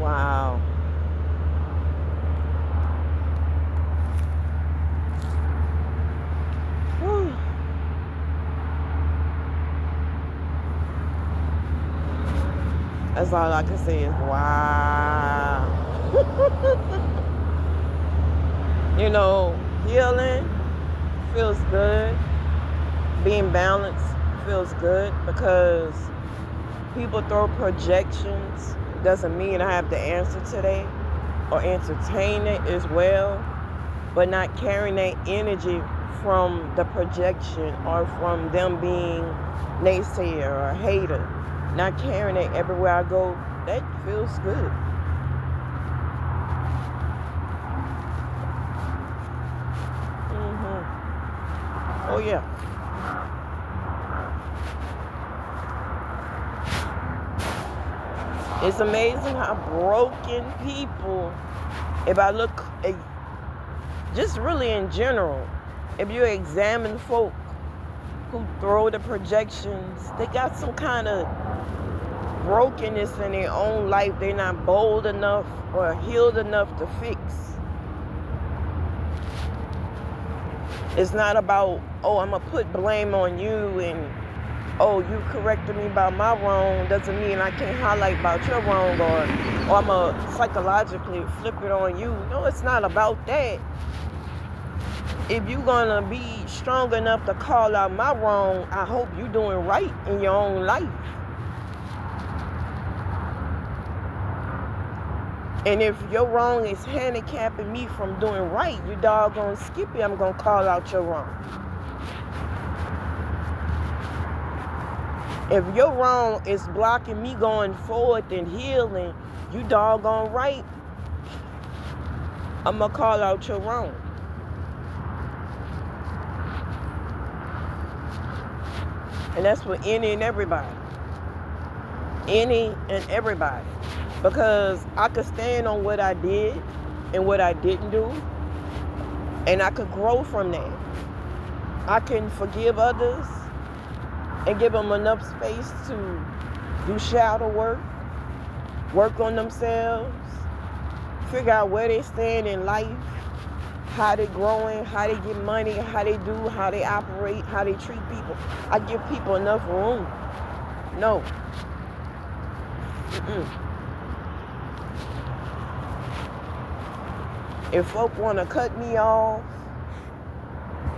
Wow. Whew. That's all I can say is wow. You know, healing feels good. Being balanced feels good because people throw projections. Doesn't mean I have the answer today or entertain it as well, but not carrying that energy from the projection or from them being naysayer or hater. Not carrying it everywhere I go. That feels good. Oh yeah. It's amazing how broken people, if I look at just really in general, if you examine folk who throw the projections, they got some kind of brokenness in their own life they're not bold enough or healed enough to fix. It's not about, oh, I'm going to put blame on you and, oh, you corrected me about my wrong doesn't mean I can't highlight about your wrong, or I'm going to psychologically flip it on you. No, it's not about that. If you're going to be strong enough to call out my wrong, I hope you're doing right in your own life. And if your wrong is handicapping me from doing right, you doggone Skippy, I'm going to call out your wrong. If your wrong is blocking me going forward and healing, you doggone right, I'm going to call out your wrong. And that's for any and everybody. Any and everybody. Because I could stand on what I did and what I didn't do, and I could grow from that. I can forgive others and give them enough space to do shadow work on themselves, figure out where they stand in life, how they growing, how they get money, how they do, how they operate, how they treat people. I give people enough room. No. If folk want to cut me off,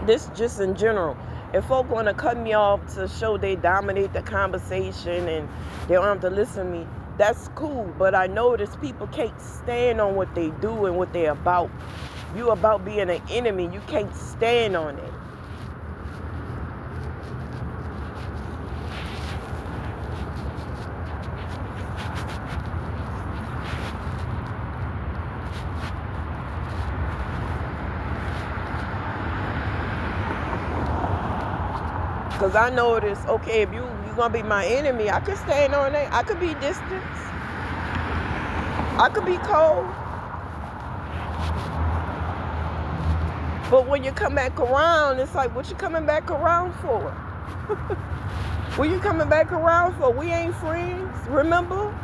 this just in general, if folk want to cut me off to show they dominate the conversation and they don't have to listen to me, that's cool. But I notice people can't stand on what they do and what they're about. You about being an enemy, you can't stand on it. Because I notice, okay, if you're going to be my enemy, I could stand on that. I could be distant. I could be cold. But when you come back around, it's like, what you coming back around for? What you coming back around for? We ain't friends. Remember?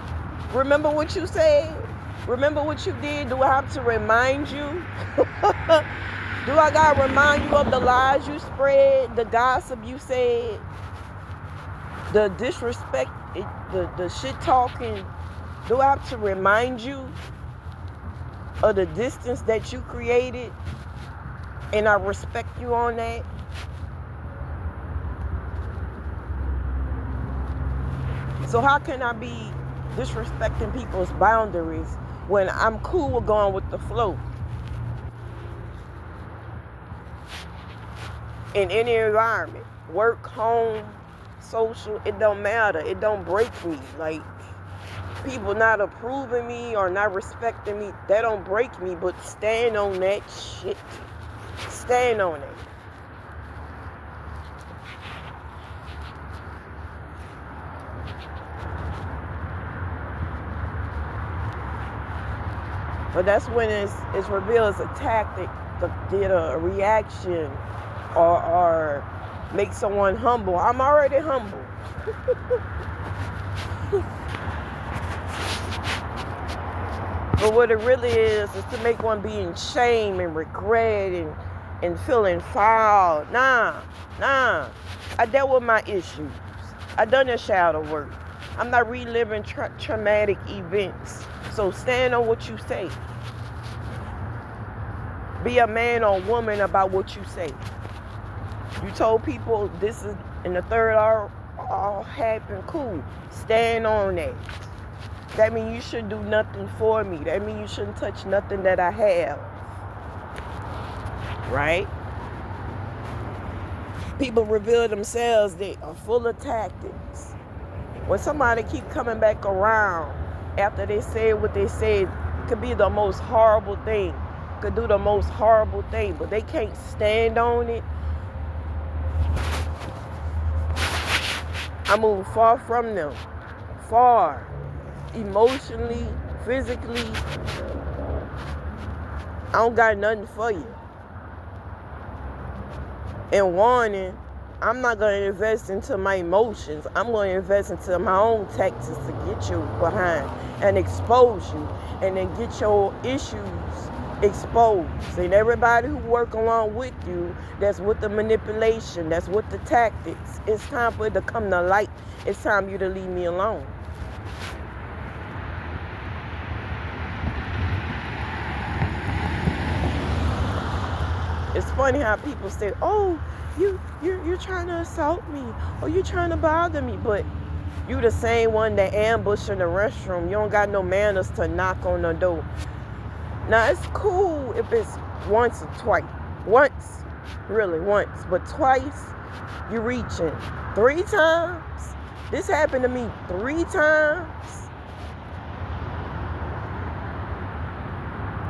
Remember what you said? Remember what you did? Do I have to remind you? Do I gotta remind you of the lies you spread, the gossip you said, the disrespect, the shit talking? Do I have to remind you of the distance that you created? And I respect you on that. So how can I be disrespecting people's boundaries when I'm cool with going with the flow? In any environment, work, home, social, it don't matter. It don't break me. Like, people not approving me or not respecting me, that don't break me, but stand on that shit. Stand on it. But that's when it's revealed as a tactic to get a reaction or make someone humble. I'm already humble. But what it really is to make one be in shame and regret and feeling foul. Nah. I dealt with my issues. I done the shadow work. I'm not reliving traumatic events. So stand on what you say. Be a man or woman about what you say. You told people this is in the third all happened, cool. Stand on that. That means you shouldn't do nothing for me. That means you shouldn't touch nothing that I have. Right? People reveal themselves. They are full of tactics. When somebody keep coming back around after they said what they said, it could be the most horrible thing. Could do the most horrible thing, but they can't stand on it. I move far from them. Far. Emotionally, physically. I don't got nothing for you. And warning, I'm not going to invest into my emotions. I'm going to invest into my own tactics to get you behind and expose you and then get your issues exposed. And everybody who work along with you, that's with the manipulation, that's with the tactics, it's time for it to come to light. It's time for you to leave me alone. It's funny how people say, oh, you're trying to assault me, or you're trying to bother me, but you the same one that ambushed in the restroom. You don't got no manners to knock on the door. Now, it's cool if it's once or twice. Once, really once, but twice, you're reaching. 3 times, this happened to me 3 times.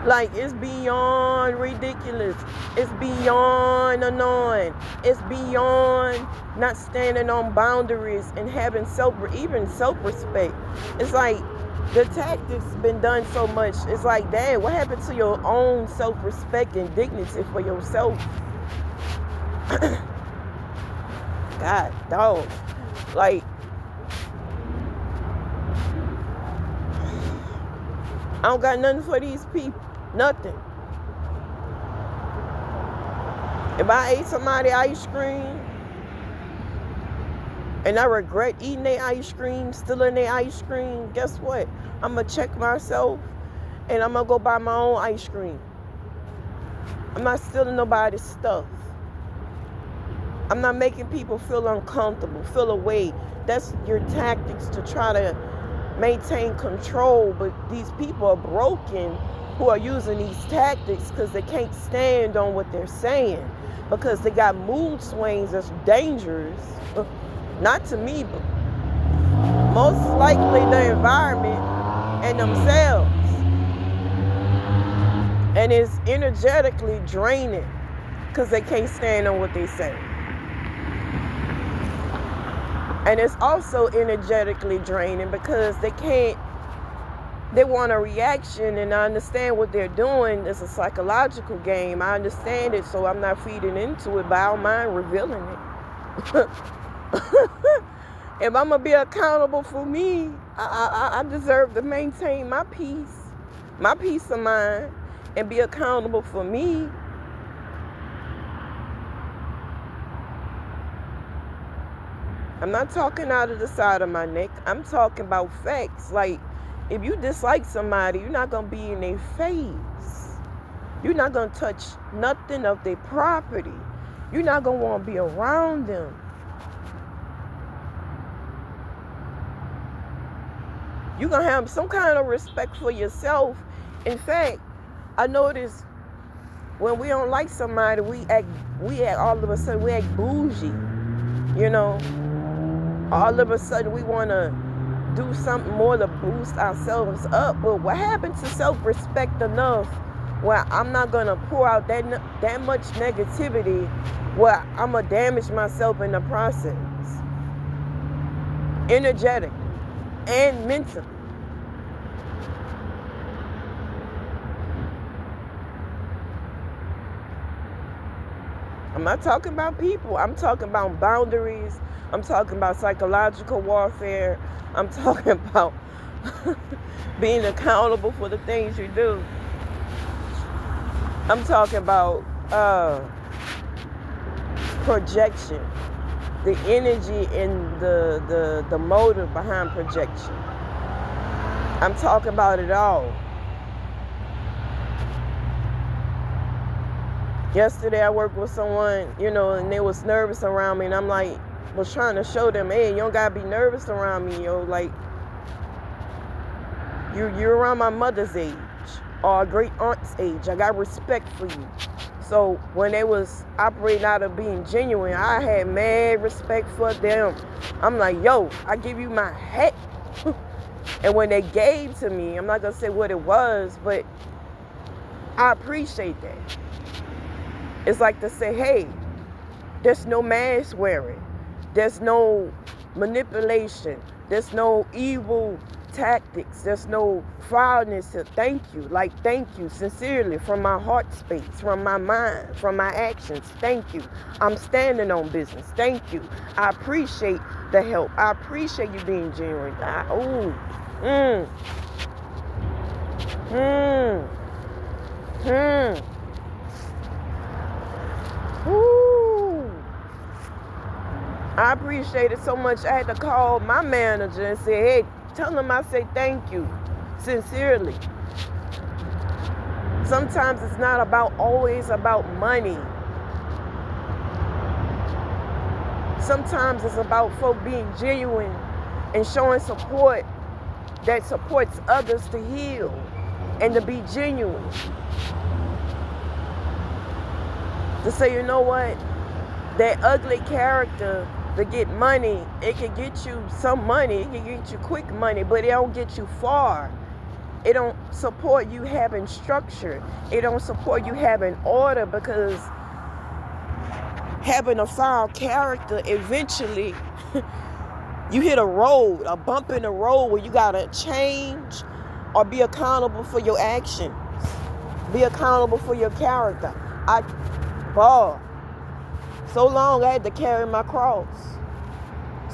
Like, it's beyond ridiculous. It's beyond annoying. It's beyond not standing on boundaries and having self-respect. It's like the tactics been done so much. It's like, dang, what happened to your own self-respect and dignity for yourself? God, dog. Like, I don't got nothing for these people. Nothing. If I ate somebody ice cream and I regret eating their ice cream, stealing their ice cream, guess what? I'm going to check myself and I'm going to go buy my own ice cream. I'm not stealing nobody's stuff. I'm not making people feel uncomfortable, feel away. That's your tactics to try to maintain control, but these people are broken who are using these tactics because they can't stand on what they're saying, because they got mood swings that's dangerous. Not to me, but most likely the environment and themselves. And it's energetically draining because they can't stand on what they say. And it's also energetically draining because they want a reaction, and I understand what they're doing. It's a psychological game. I understand it, so I'm not feeding into it, but I don't mind revealing it. If I'm going to be accountable for me, I deserve to maintain my peace of mind, and be accountable for me. I'm not talking out of the side of my neck. I'm talking about facts. Like, if you dislike somebody, you're not going to be in their face. You're not going to touch nothing of their property. You're not going to want to be around them. You're going to have some kind of respect for yourself. In fact, I notice when we don't like somebody, we act all of a sudden, we act bougie. You know, all of a sudden we want to do something more to boost ourselves up. But what happened to self-respect enough where I'm not going to pour out that much negativity where I'm going to damage myself in the process? Energetic and mentally. I'm not talking about people. I'm talking about boundaries. I'm talking about psychological warfare. I'm talking about Being accountable for the things you do. I'm talking about projection, the energy and the motive behind projection. I'm talking about it all. Yesterday I worked with someone, and they was nervous around me, and I'm like, was trying to show them, hey, you don't gotta be nervous around me, like you're around my mother's age or a great aunt's age. I got respect for you. So when they was operating out of being genuine, I had mad respect for them. I'm like, yo, I give you my hat. And when they gave to me, I'm not gonna say what it was, but I appreciate that. It's like to say, hey, there's no mask wearing. There's no manipulation. There's no evil tactics. There's no foulness. Thank you. Like, thank you sincerely from my heart space, from my mind, from my actions. Thank you. I'm standing on business. Thank you. I appreciate the help. I appreciate you being genuine. I appreciate it so much. I had to call my manager and say, hey, tell him I say thank you sincerely. Sometimes it's not always about money. Sometimes it's about folk being genuine and showing support that supports others to heal and to be genuine. To say, you know what, that ugly character to get money, it can get you some money, it can get you quick money, but it don't get you far. It don't support you having structure. It don't support you having order, because having a foul character, eventually you hit a bump in the road where you gotta change or be accountable for your actions. Be accountable for your character. So long I had to carry my cross.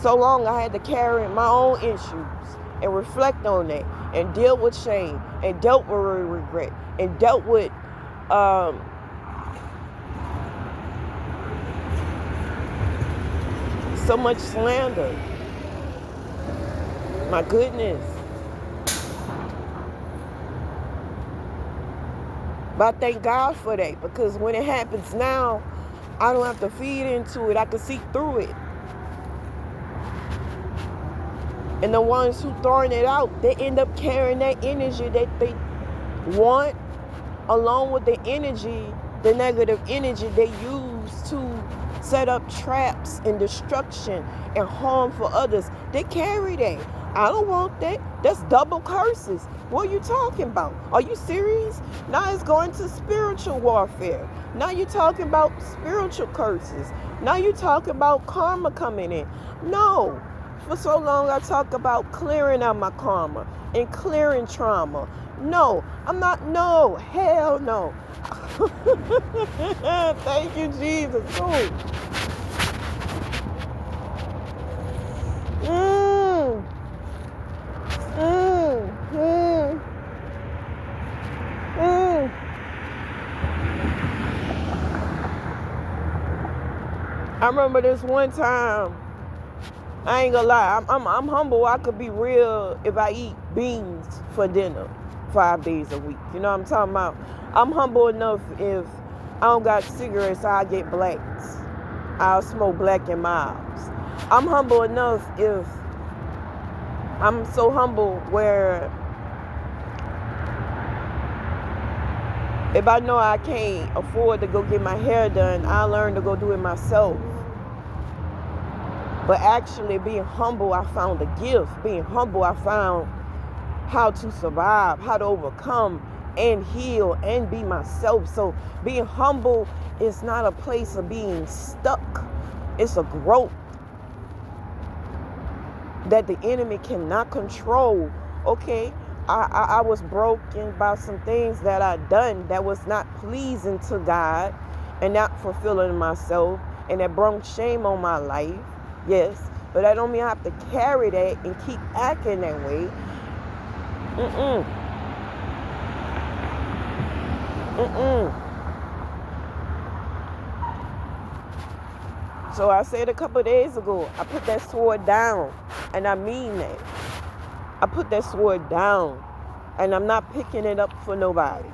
So long I had to carry my own issues and reflect on that and deal with shame and dealt with regret and dealt with so much slander. My goodness. But I thank God for that, because when it happens now, I don't have to feed into it. I can see through it. And the ones who throwing it out, they end up carrying that energy that they want, along with the energy, the negative energy they use to set up traps and destruction and harm for others. They carry that. I don't want that. That's double curses. What are you talking about? Are you serious? Now it's going to spiritual warfare. Now you're talking about spiritual curses. Now you're talking about karma coming in. No. For so long I talk about clearing out my karma and clearing trauma. No, I'm not. No, hell no. Thank you, Jesus. I remember this one time. I ain't gonna lie. I'm humble. I could be real if I eat beans for dinner 5 days a week. You know what I'm talking about? I'm humble enough if I don't got cigarettes, I get blacks. I'll smoke black and miles. I'm humble enough if I'm so humble where if I know I can't afford to go get my hair done, I learn to go do it myself. But actually being humble, I found a gift. Being humble, I found how to survive, how to overcome and heal and be myself. So being humble is not a place of being stuck. It's a growth that the enemy cannot control. Okay, I was broken by some things that I done that was not pleasing to God and not fulfilling myself, and that brought shame on my life. Yes, but that don't mean I have to carry that and keep acting that way. Mm-mm. Mm-mm. So I said a couple of days ago, I put that sword down, and I mean that. I put that sword down, and I'm not picking it up for nobody.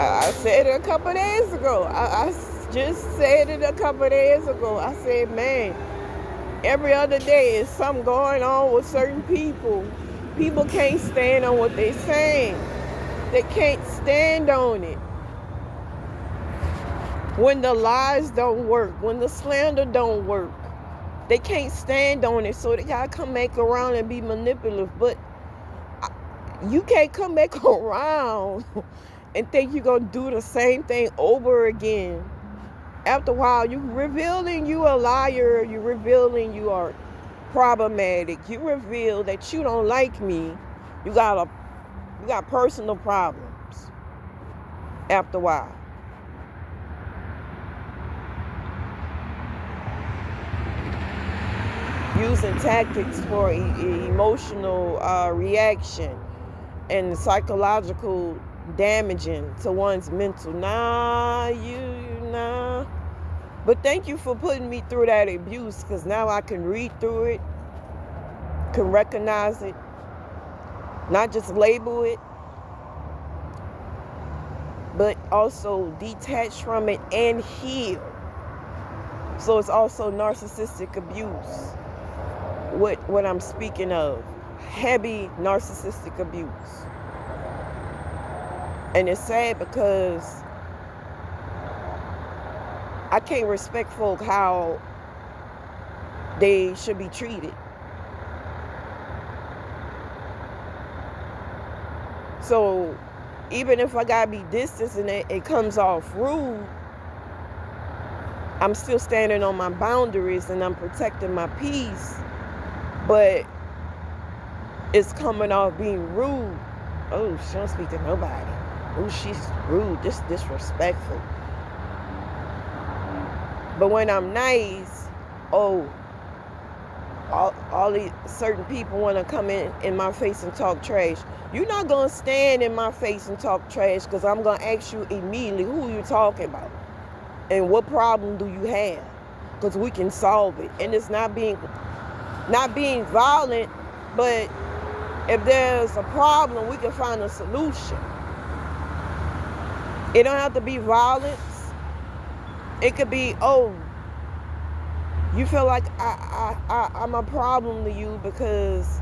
I said it a couple of days ago. I just said it a couple of days ago. I said, man, every other day is something going on with certain people. People can't stand on what they're saying. They can't stand on it. When the lies don't work, when the slander don't work, they can't stand on it. So they gotta come back around and be manipulative. But you can't come back around and think you're gonna do the same thing over again. After a while, you're revealing you a liar. You're revealing you are problematic. You reveal that you don't like me. You got personal problems. After a while, using tactics for emotional reaction and psychological damaging to one's mental. Nah. But thank you for putting me through that abuse, because now I can read through it, can recognize it, not just label it, but also detach from it and heal. So it's also narcissistic abuse, what I'm speaking of. Heavy narcissistic abuse. And it's sad because I can't respect folk how they should be treated. So even if I gotta be distant and it comes off rude, I'm still standing on my boundaries and I'm protecting my peace. But it's coming off being rude. Oh, she don't speak to nobody. Oh, she's rude, disrespectful. But when I'm nice, all these certain people want to come in my face and talk trash. You're not going to stand in my face and talk trash, because I'm going to ask you immediately who you're talking about and what problem do you have, because we can solve it. And it's not being violent, but if there's a problem, we can find a solution. It don't have to be violence. It could be, oh, you feel like I'm a problem to you because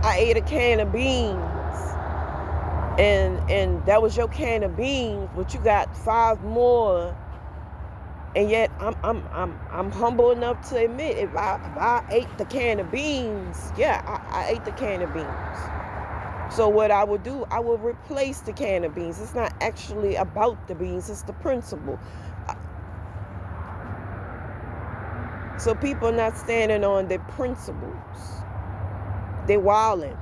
I ate a can of beans, and that was your can of beans, but you got 5 more, and yet I'm humble enough to admit if I ate the can of beans, I ate the can of beans. So what I would do, I will replace the can of beans. It's not actually about the beans, it's the principle. So people are not standing on their principles. They're wilding.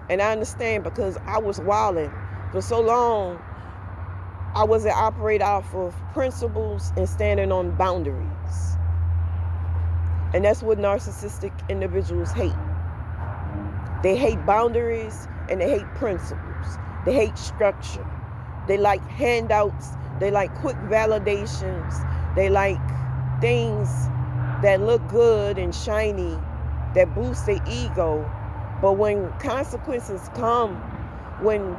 And I understand, because I was wilding for so long. I wasn't operating off of principles and standing on boundaries. And that's what narcissistic individuals hate. They hate boundaries and they hate principles. They hate structure. They like handouts. They like quick validations. They like things that look good and shiny, that boost their ego. But when consequences come, when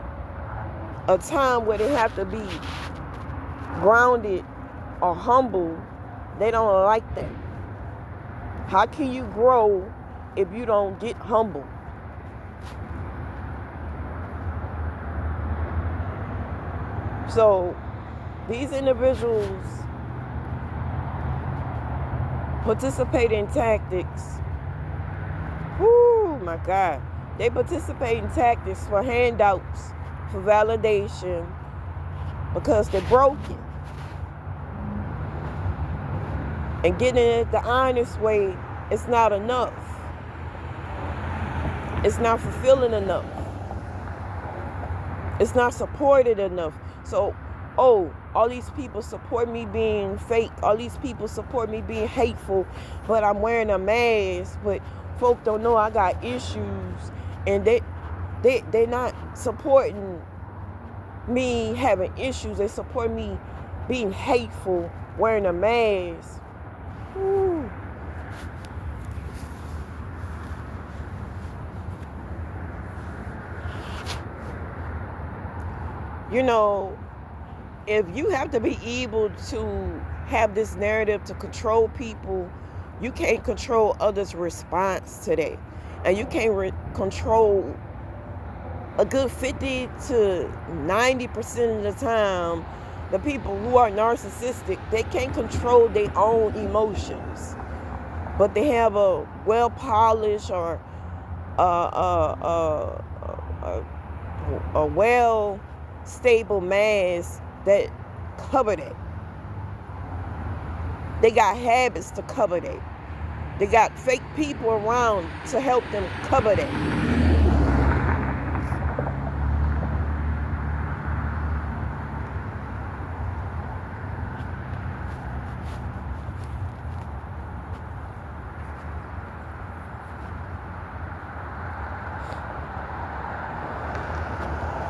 a time where they have to be grounded or humble, they don't like that. How can you grow if you don't get humble? So these individuals participate in tactics Whoo, my God. They participate in tactics for handouts, for validation, because they're broken. And getting it the honest way is not enough. It's not fulfilling enough. It's not supported enough. So, all these people support me being fake. All these people support me being hateful, but I'm wearing a mask. But folk don't know I got issues, and they're not supporting me having issues. They support me being hateful, wearing a mask. Ooh. You know, if you have to be able to have this narrative to control people, you can't control others' response to that. And you can't control a good 50 to 90% of the time. The people who are narcissistic, they can't control their own emotions. But they have a well-polished or a well-stable mask that cover that. They got habits to cover that. They got fake people around to help them cover that.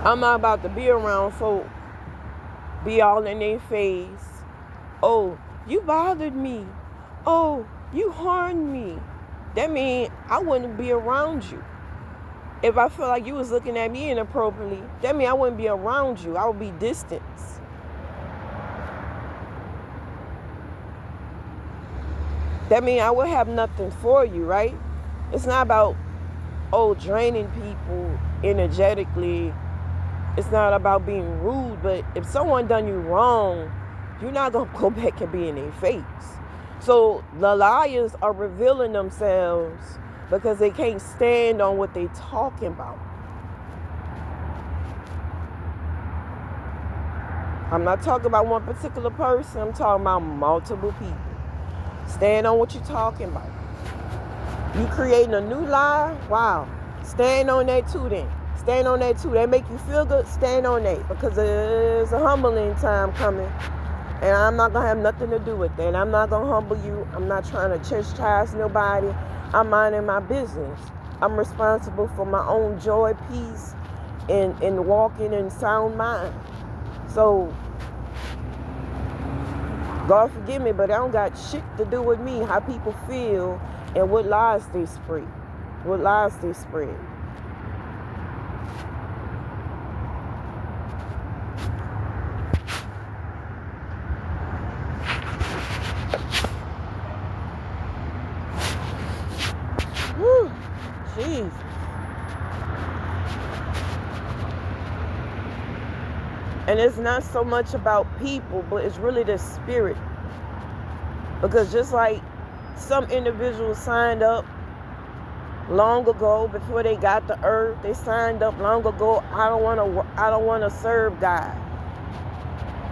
I'm not about to be around folk, be all in their face. Oh, you bothered me. Oh, you harmed me. That means I wouldn't be around you. If I feel like you was looking at me inappropriately, that means I wouldn't be around you. I would be distant. That means I would have nothing for you, right? It's not about, draining people energetically. It's not about being rude, but if someone done you wrong, you're not going to go back and be in their face. So the liars are revealing themselves because they can't stand on what they're talking about. I'm not talking about one particular person. I'm talking about multiple people. Stand on what you're talking about. You creating a new lie? Wow. Stand on that too then. Stand on that too. That make you feel good? Stand on that, because there's a humbling time coming. And I'm not going to have nothing to do with that. I'm not going to humble you. I'm not trying to chastise nobody. I'm minding my business. I'm responsible for my own joy, peace, and walking in sound mind. So, God forgive me, but I don't got shit to do with me, how people feel and what lies they spread. What lies they spread. Jeez. And it's not so much about people, but it's really the spirit. Because just like some individuals signed up long ago before they got the earth, they signed up long ago. I don't want to serve God.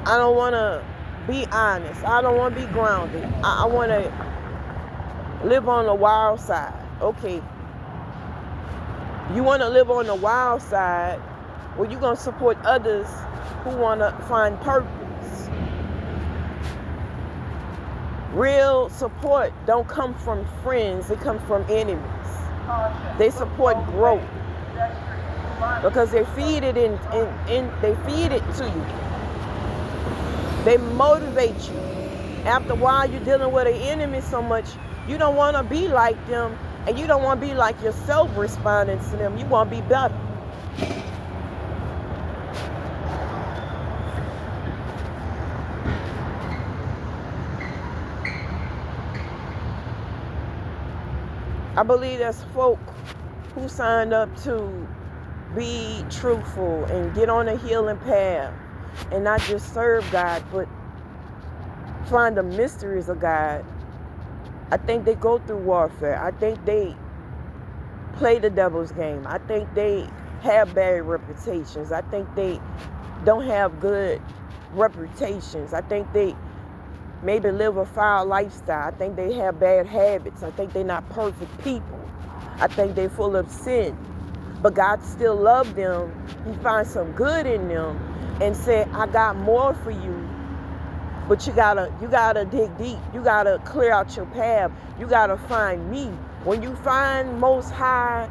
I don't want to be honest. I don't want to be grounded. I want to live on the wild side. Okay. You want to live on the wild side, well, you're going to support others who want to find purpose. Real support don't come from friends. It comes from enemies. They support growth because they feed it they feed it to you. They motivate you. After a while, you're dealing with an enemy so much, you don't want to be like them. And you don't want to be like yourself responding to them. You want to be better. I believe there's folk who signed up to be truthful and get on a healing path and not just serve God, but find the mysteries of God. I think they go through warfare. I think they play the devil's game. I think they have bad reputations. I think they don't have good reputations. I think they maybe live a foul lifestyle. I think they have bad habits. I think they're not perfect people. I think they're full of sin. But God still loved them. He finds some good in them and said, I got more for you. But you gotta dig deep. You gotta clear out your path. You gotta find me. When you find Most High,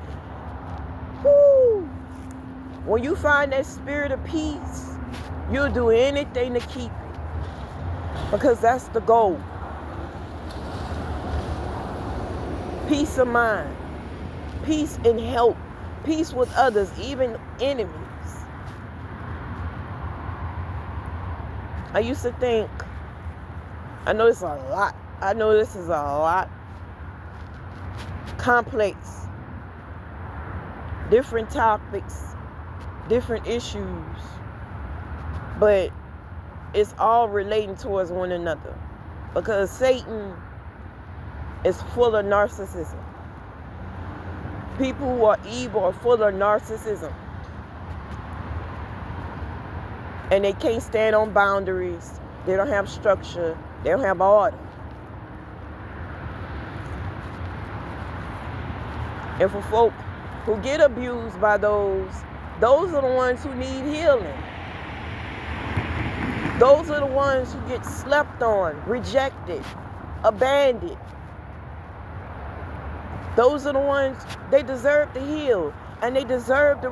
whoo, when you find that spirit of peace, you'll do anything to keep it. Because that's the goal. Peace of mind. Peace in help. Peace with others, even enemies. I used to think, I know this is a lot. I know this is a lot. Complex. Different topics. Different issues. But it's all relating towards one another. Because Satan is full of narcissism. People who are evil are full of narcissism. And they can't stand on boundaries. They don't have structure. They don't have order. And for folk who get abused by those are the ones who need healing. Those are the ones who get slept on, rejected, abandoned. Those are the ones, they deserve to heal. And they deserve to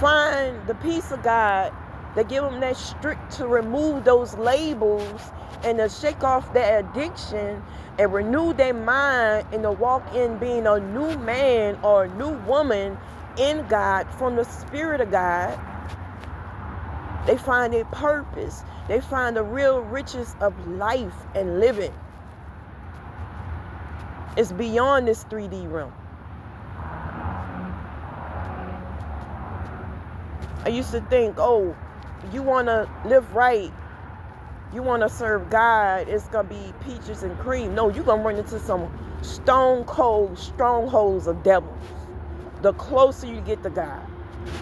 find the peace of God that give them that strength to remove those labels and to shake off that addiction and renew their mind and to walk in being a new man or a new woman in God from the Spirit of God. They find their purpose. They find the real riches of life and living. It's beyond this 3D realm. I used to think, oh, you want to live right, you want to serve God, it's going to be peaches and cream. No, you're going to run into some stone cold strongholds of devils. The closer you get to God,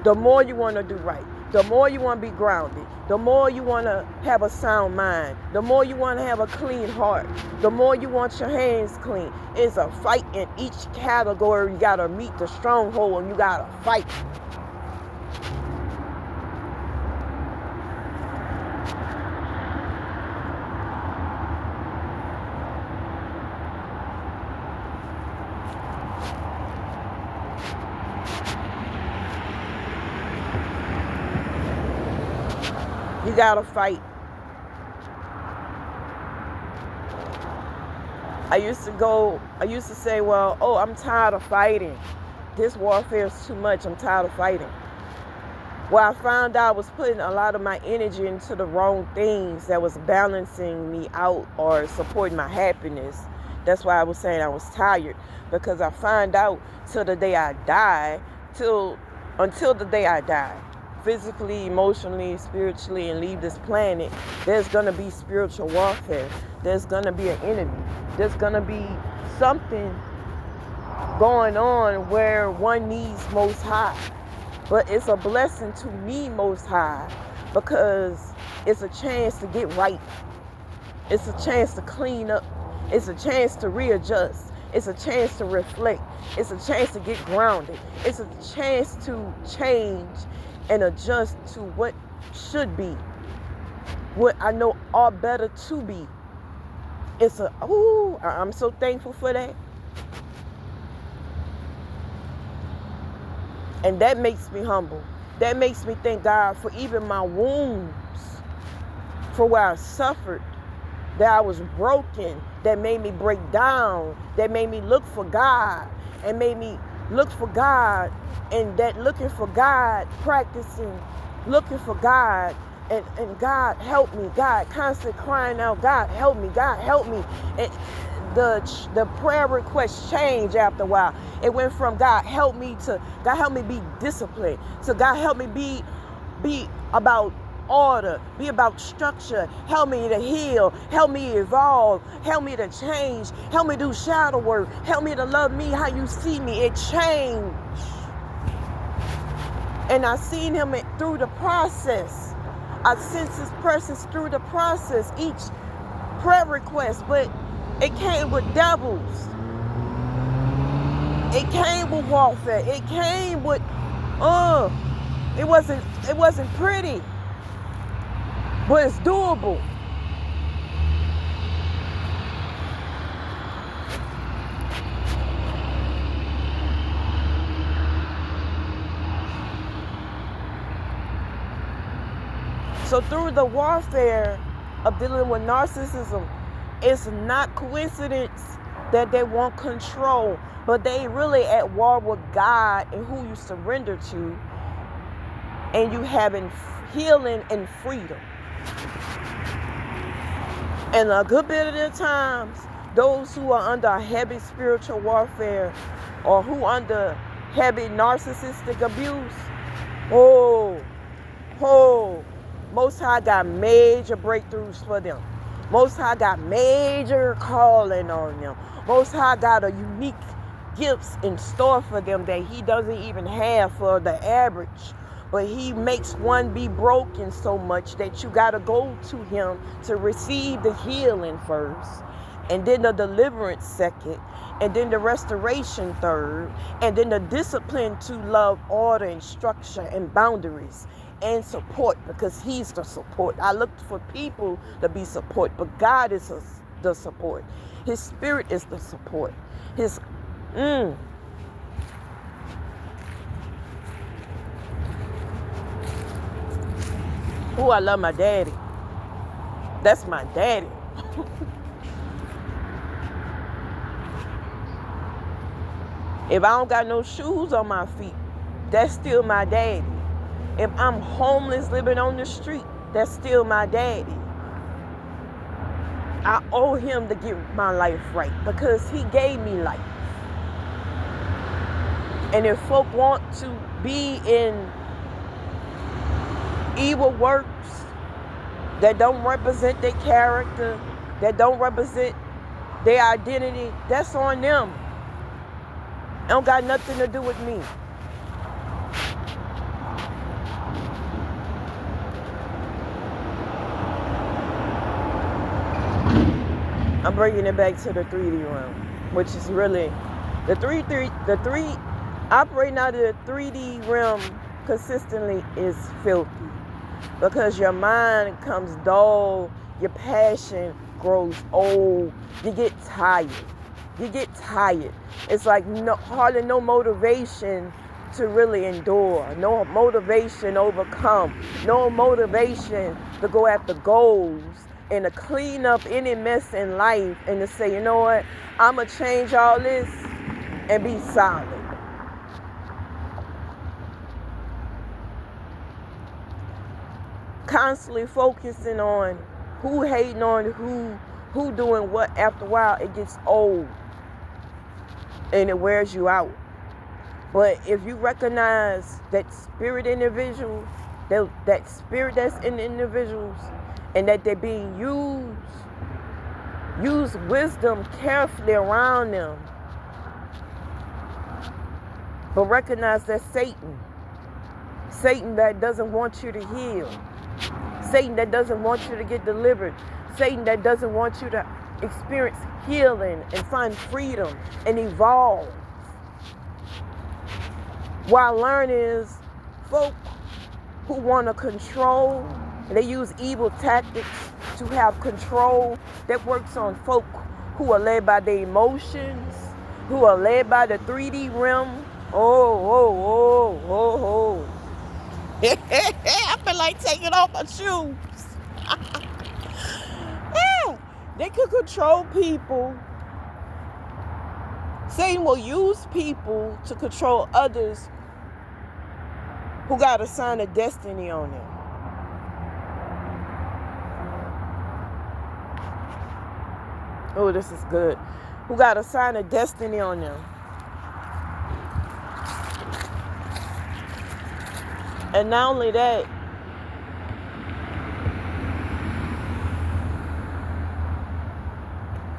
the more you want to do right, the more you want to be grounded, the more you want to have a sound mind, the more you want to have a clean heart, the more you want your hands clean. It's a fight in each category. You got to meet the stronghold and you got to fight. You gotta fight. I used to say, well, oh, I'm tired of fighting. This warfare is too much. I'm tired of fighting. Well, I found out I was putting a lot of my energy into the wrong things that was balancing me out or supporting my happiness. That's why I was saying I was tired. Because I find out till the day I die, until the day I die, physically, emotionally, spiritually, and leave this planet, there's going to be spiritual warfare. There's going to be an enemy. There's going to be something going on where one needs Most High. But it's a blessing to need Most High because it's a chance to get right. It's a chance to clean up. It's a chance to readjust. It's a chance to reflect. It's a chance to get grounded. It's a chance to change and adjust to what should be, what I know are better to be. I'm so thankful for that. And that makes me humble. That makes me thank God for even my wounds, for where I suffered, that I was broken, that made me break down, that made me look for God, and made me look for God, and that looking for God, practicing, looking for God, and God help me, God constantly crying out, God help me, God help me. And the prayer requests changed after a while. It went from God help me to God help me be disciplined, to God help me be about order, be about structure. Help me to heal, help me evolve, help me to change, help me do shadow work, help me to love me how you see me. It changed. And I seen him through the process. I sensed his presence through the process, each prayer request, but it came with devils. It came with warfare. It came with, it wasn't pretty, but it's doable. So through the warfare of dealing with narcissism, it's not coincidence that they want control, but they really at war with God and who you surrender to, and you having healing and freedom. And a good bit of the times, those who are under heavy spiritual warfare or who under heavy narcissistic abuse, Most High got major breakthroughs for them. Most High got major calling on them. Most High got a unique gifts in store for them that he doesn't even have for the average. But he makes one be broken so much that you got to go to him to receive the healing first, and then the deliverance second, and then the restoration third, and then the discipline to love order and structure and boundaries and support, because he's the support. I looked for people to be support, but God is the support. His spirit is the support. His I love my daddy. That's my daddy. If I don't got no shoes on my feet, that's still my daddy. If I'm homeless living on the street, that's still my daddy. I owe him to get my life right because he gave me life. And if folk want to be in evil works that don't represent their character, that don't represent their identity, that's on them. It don't got nothing to do with me. I'm bringing it back to the 3D realm, which is really the three operating out of the 3D realm consistently is filthy, because your mind becomes dull, your passion grows old, you get tired. It's like hardly no motivation to really endure, no motivation to overcome, no motivation to go after goals and to clean up any mess in life and to say, you know what, I'm going to change all this and be solid. Constantly focusing on who hating on who doing what, after a while it gets old and it wears you out. But if you recognize that spirit individuals, that spirit that's in the individuals, and that they're being use wisdom carefully around them. But recognize that Satan that doesn't want you to heal, Satan that doesn't want you to get delivered, Satan that doesn't want you to experience healing and find freedom and evolve. What I learned is folk who want to control, they use evil tactics to have control that works on folk who are led by their emotions, who are led by the 3D realm. I feel like taking off my shoes. Yeah, they could control people. Satan will use people to control others who got a sign of destiny on them. Oh, this is good. Who got a sign of destiny on them. And not only that,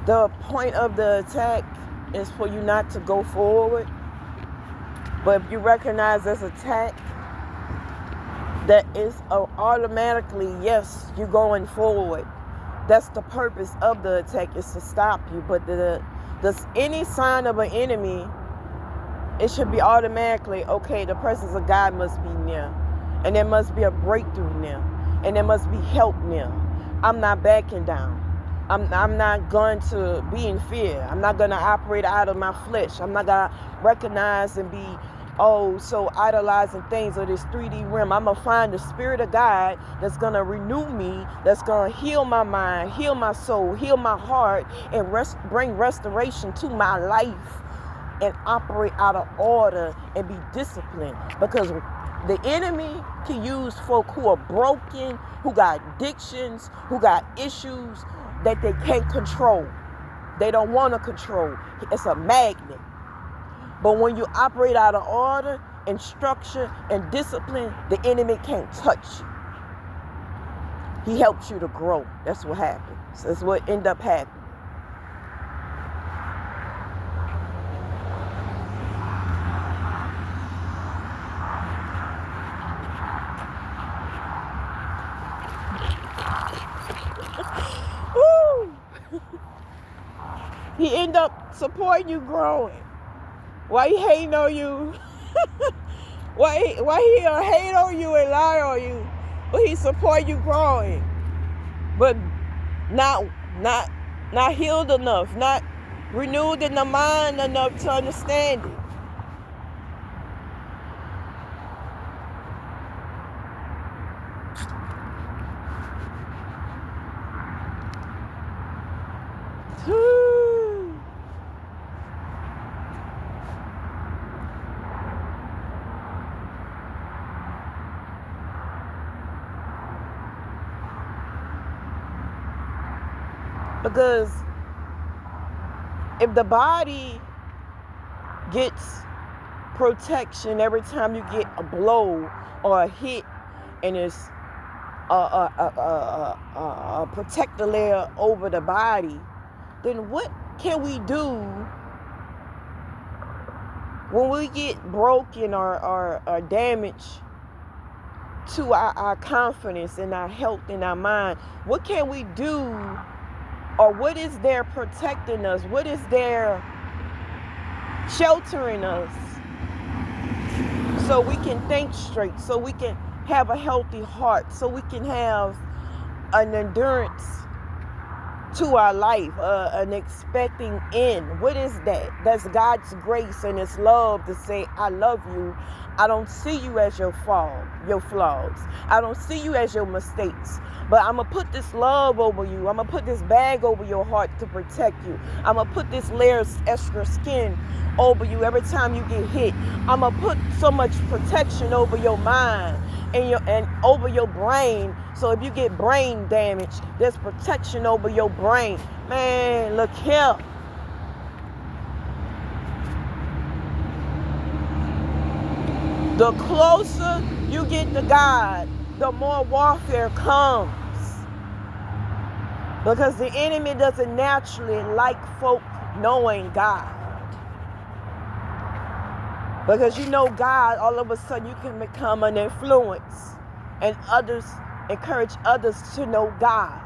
The point of the attack is for you not to go forward. But if you recognize this attack, that is automatically, yes, you're going forward. That's the purpose of the attack, is to stop you. But there's any sign of an enemy, it should be automatically, okay, the presence of God must be near. And there must be a breakthrough near. And there must be help near. I'm not backing down. I'm not going to be in fear. I'm not going to operate out of my flesh. I'm not going to recognize and be, so idolizing things of this 3D realm. I'm going to find the Spirit of God that's going to renew me, that's going to heal my mind, heal my soul, heal my heart, and bring restoration to my life, and operate out of order and be disciplined. Because the enemy can use folk who are broken, who got addictions, who got issues that they can't control. They don't want to control. It's a magnet. But when you operate out of order and structure and discipline, the enemy can't touch you. He helps you to grow. That's what happens. That's what ends up happening. He end up supporting you growing. Why he hating on you? why he hate on you and lie on you? But he support you growing. But not healed enough, not renewed in the mind enough to understand it. Because if the body gets protection every time you get a blow or a hit, and it's a protector layer over the body, then what can we do when we get broken or damaged to our confidence and our health and our mind? What can we do? Or what is there protecting us? What is there sheltering us so we can think straight, so we can have a healthy heart, so we can have an endurance to our life, an expecting end? What is that? That's God's grace and His love to say, I love you. I don't see you as your flaws. I don't see you as your mistakes. But I'm going to put this love over you. I'm going to put this bag over your heart to protect you. I'm going to put this layer of extra skin over you every time you get hit. I'm going to put so much protection over your mind and over your brain. So if you get brain damage, there's protection over your brain. Man, look here. The closer you get to God, the more warfare comes. Because the enemy doesn't naturally like folk knowing God. Because you know God, all of a sudden you can become an influence, and encourage others to know God.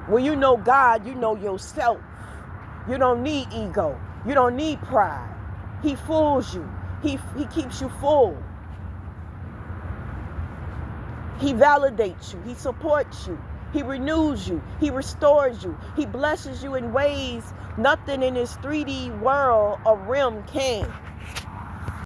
When you know God, you know yourself. You don't need ego. You don't need pride. He fools you. He keeps you full. He validates you. He supports you. He renews you. He restores you. He blesses you in ways nothing in this 3D world or realm can.